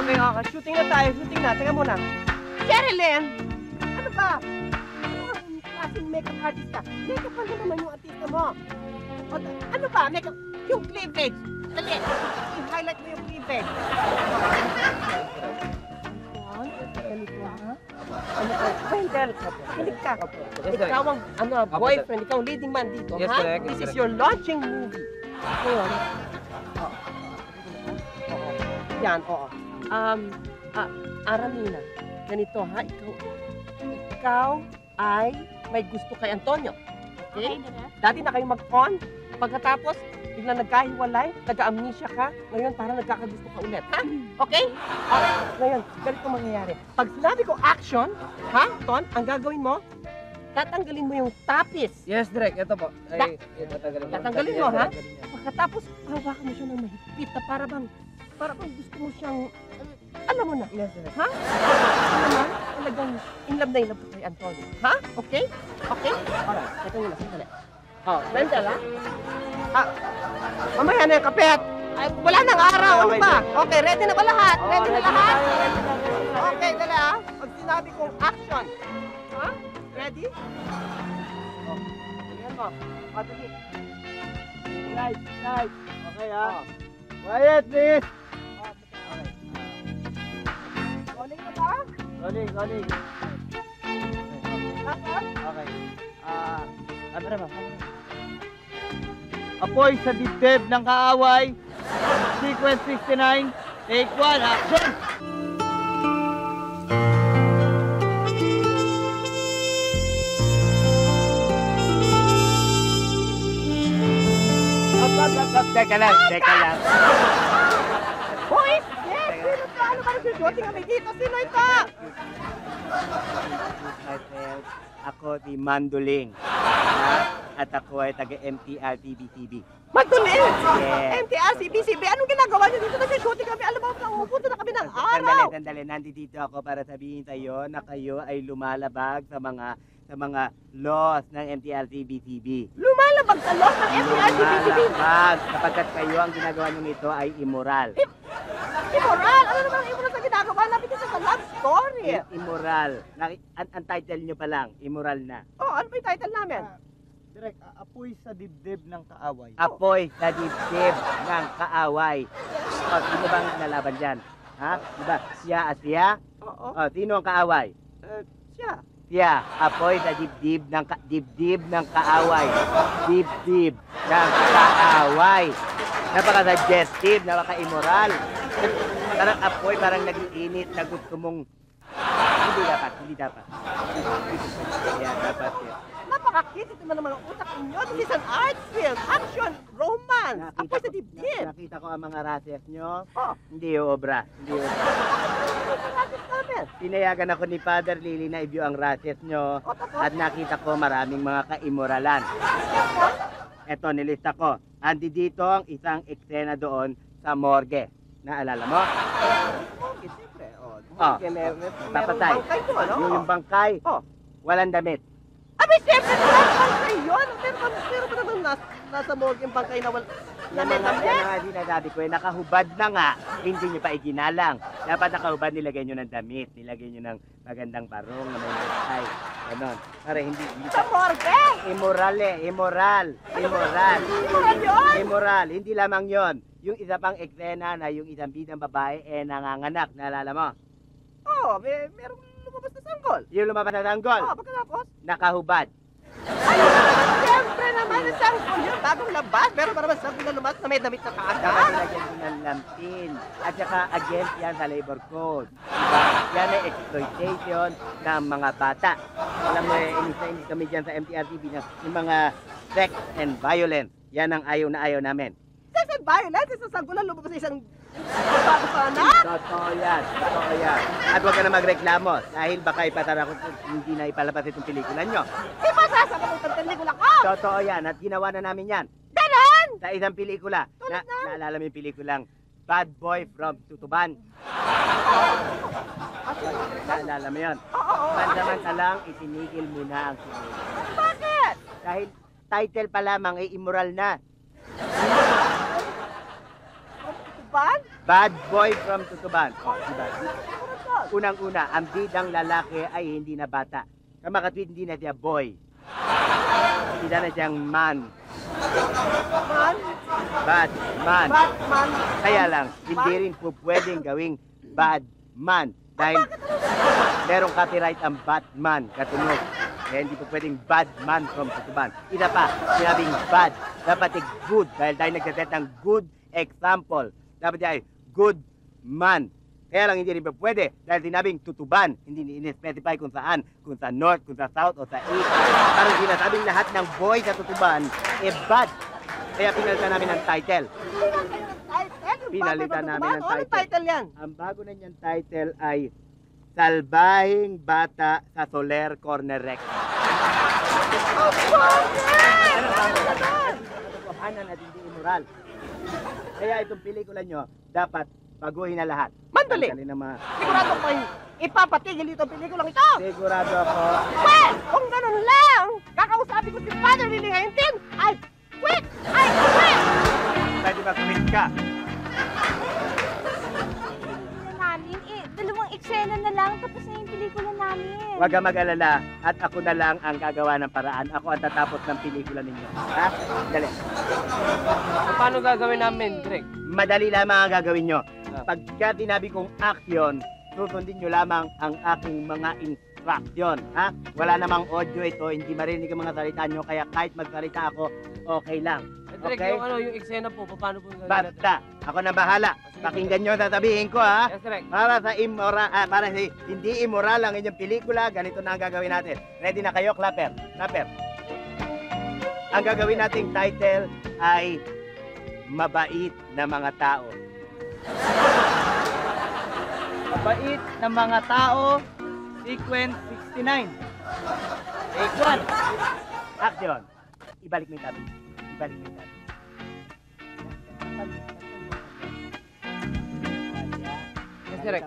Okay, okay. Shooting na tayo. Shooting na. Teka muna. Sherilyn! Ano ba? Ano klaseng makeup artist ka? Makeup pa naman yung artista mo. Ano ba? Makeup? Yung cleavage. Dali. I-highlight mo yung cleavage. Ganito, ha? Ano ka? Wendell, kinig ka. Ikaw ang boyfriend. Ikaw ang leading man dito, Yes, ha? correct. This is your launching movie. Ngayon. Yan, oo. Aramina, ganito ha, ikaw ay may gusto kay Antonio. Okay? Dati na kayo mag-on, pagkatapos, biglang nagkahiwalay, nag-amnesia ka, ngayon parang nagkakagusto ka ulit. Ha? Okay? Okay. Ngayon, ganito mangyayari. Pag sinabi ko action, ha, Ton, ang gagawin mo, tatanggalin mo yung tapis. Yes, Direk. Ito po. Ay, Tatanggalin mo, ha? Pagkatapos, hawakan mo siya ng mahigpit na para bang gusto mo siyang, alam mo na. Yes, Direk. Ha? Ano naman, talagang in love ka kay Antonio. Ha? Okay? Okay? Alright, ito muna, sandali. Oh, Wendell, ha? Mamaya na yung kapet. Ay, wala nang araw, ano ba? Okay, ready na ba lahat? Ready na lahat? Okay, dali ha. Pag sinabi kong action. Ha? Ready? Oh, tingnan mo. Padali. Right, right. Okay, ha? Quiet, please! Okay. Rolling na ba? Rolling, rolling. Tapos? Okay. Camera ba? Apoy sa dibdib ng kaaway. Sequence 69. Take 1, action! Teka lang, teka lang. Boys! Yes! Sino to? Ano ba nagsushooting kami dito? Sino ito? Myself, ako si Manduling. At ako ay taga-MTR TV-TV. Magdulil! Yes. MTR, CBCB, anong ginagawa niyo dito? Nagsushooting kami. Alam mo, umupunta na kami ng araw. Sandali, sandali. Nandito ako para sabihin sa'yo na kayo ay lumalabag sa mga laws ng MTR TV-TV. Lumalabag sa laws ng MTR, CBCB. Lumalabag sapagkat kayo ang ginagawa niyo ito ay immoral. Immoral! Ano naman ang immoral sa ginagawa namin dito sa love story? Immoral. Ang title niyo pa lang, immoral na. Oh, ano ba yung title namin? Direk, apoy sa dibdib ng kaaway. Apoy sa dibdib ng kaaway. O, sino bang nalaban dyan? Ha? Diba? Siya at siya? Oo. O, sino ang kaaway? Siya. Siya, apoy sa dibdib ng kaaway. Dibdib ng kaaway. Napaka-suggestive, napaka-immoral. Parang apoy, parang nag-iinit na gusto mong... Hindi dapat. Kaya dapat yun. Napaka-cute ito naman ang utak ninyo. This is an art film, action, romance. Apoy sa dibdib. Nakita ko ang mga rases nyo. Oh. Hindi obra. Pinayagan ako ni Father Lily na i-view ang rases nyo. At nakita ko maraming mga kaimoralan. Eto, nilista ko. Andi dito ang isang eksena doon sa morgue. Naalala mo? Okay, siyempre. Oh, Meron papatay. bangkay to, ano? Yung bangkay, Oh. walang damit. Abay, siyempre, bangkay yun. Pero ba naman nasa morgue yung bangkay na wala na may Yan damit? nga sinasabi ko, nakahubad na nga, hindi nyo pa iginalang. Dapat nakahubad, nilagay nyo ng damit, nilagay nyo ng magandang barong na may matay. Ganon. Para hindi Sa morgue? immoral eh, immoral. Immoral yun? Immoral, hindi lamang yon. Yung isa pang eksena na yung isang bidang babae nanganganak, naalala mo? Oo, merong lumabas na sanggol. Yung lumabas na tanggol, Oo, pagkatapos? nakahubad. Ay, siyempre naman, sanggol yun, bagong labas. Meron ba naman sanggol na lumabas na may damit na Dapat kaagad? nilagyan mo ng lampin. At saka against yan sa labor code. Diba? Yan ay exploitation ng mga bata. Alam mo, inis na inis kami dyan sa MTR-TV na yung mga sex and violence. Yan ang ayaw na ayaw namin. Sex and violence, isang sanggol na lumabas sa isang bago pa anak. Totoo yan. Totoo yan. At huwag ka na magreklamo dahil baka ipatara ko hindi na ipalabas itong pelikula nyo. Di ba sasama ng pelikula ko? Totoo yan. At ginawa na namin yan. Ganon! Sa isang pelikula. Tulad na? Naalala mo yung pelikulang Bad Boy from Tutuban? Naalala mo yun? Oo. Pansamantalang itinigil muna ang pelikula. Bakit? Dahil title pa lamang ay immoral na. Tutuban? Bad boy from Tutuban. O, diba? Unang-una, ang bidang lalaki ay hindi na bata. Kamakatwid, hindi na siya boy. Hindi na siyang man. Man? Bad man. Batman? Kaya lang, hindi rin po pwedeng gawing bad man. Dahil merong copyright ang Batman, katunog. Kaya hindi po pwedeng bad man from Tutuban. Isa pa, sinabing bad. Dapat ay good. Dahil nagsaset ng good example. Dapat ay good man. Kaya lang hindi rin po pwede. Dahil sinabing Tutuban. Hindi in-specify kung saan. Kung sa north, kung sa south, o sa east. Parang sinasabing lahat ng boy sa Tutuban, bad. Kaya pinalitan namin ang title. Pinalitan namin ang Ano title yan? Ang bago na niyang title ay Salbahing Bata sa Soler Corner Rec. Katotohanan at hindi immoral. Kaya itong pelikula nyo, dapat baguhin na lahat. Mandali! Sigurado ko ipapatigil itong pelikulang ito! Sigurado ako. Well, kung ganun lang, kakausapin ko si Father Lily ngayon din, I quit! Pwede ba kumit ka? Namin, dalawang eksena na lang, tapos na yung pelikula namin. Huwag ka mag-alala at ako na lang ang gagawa ng paraan. Ako ang tatapos ng pelikula ninyo. Ha? Dali. Paano gagawin namin, Direk? Madali lamang ang gagawin nyo. Pagka tinabi kong action, susundin nyo lamang ang aking mga instruction. Ha? Wala namang audio ito, hindi marinig ang mga salita nyo, kaya kahit magsalita ako, okay lang. Direk, Okay? yung eksena po, paano po gagawin natin? Basta, ako na bahala. Pakinggan nyo sasabihin ko, ha? Yes, Direk. Para sa hindi immoral ang inyong pelikula, ganito na ang gagawin natin. Ready na kayo, Clapper? Clapper. Ang gagawin nating title ay Mabait na Mga Tao. Mabait na mga tao, sequence 69. Take one. Action. Ibalik mo yung tabi. Ibalik mo yung tabi. Yes, Direk.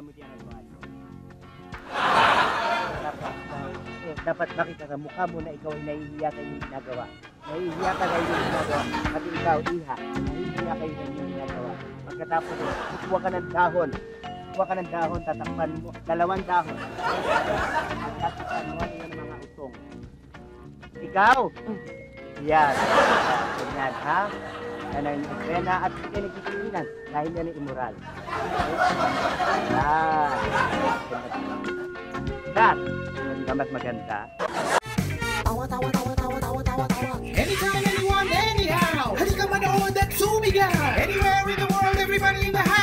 Dapat makita sa mukha mo na ikaw ay nahihiya sa iyong ginagawa. Nahihiya ka sa iyong ginagawa. Pati ikaw, iha, nahihiya kayo sa iyong ginagawa. Pagkatapos, kukuha ka ng dahon. Kukuha ka ng dahon, tatakpan mo. 2 dahon. Tatakpan mo yung mga utong. Ikaw! Yan. Ganyan, ha? Yan ang eksena at pinagkikilinan dahil yan ay immoral. Yan. Cut! Hindi ba mas maganda? Anytime, anyone, anyhow. Halika manood at sumigaw. Anywhere in the world, everybody in the house.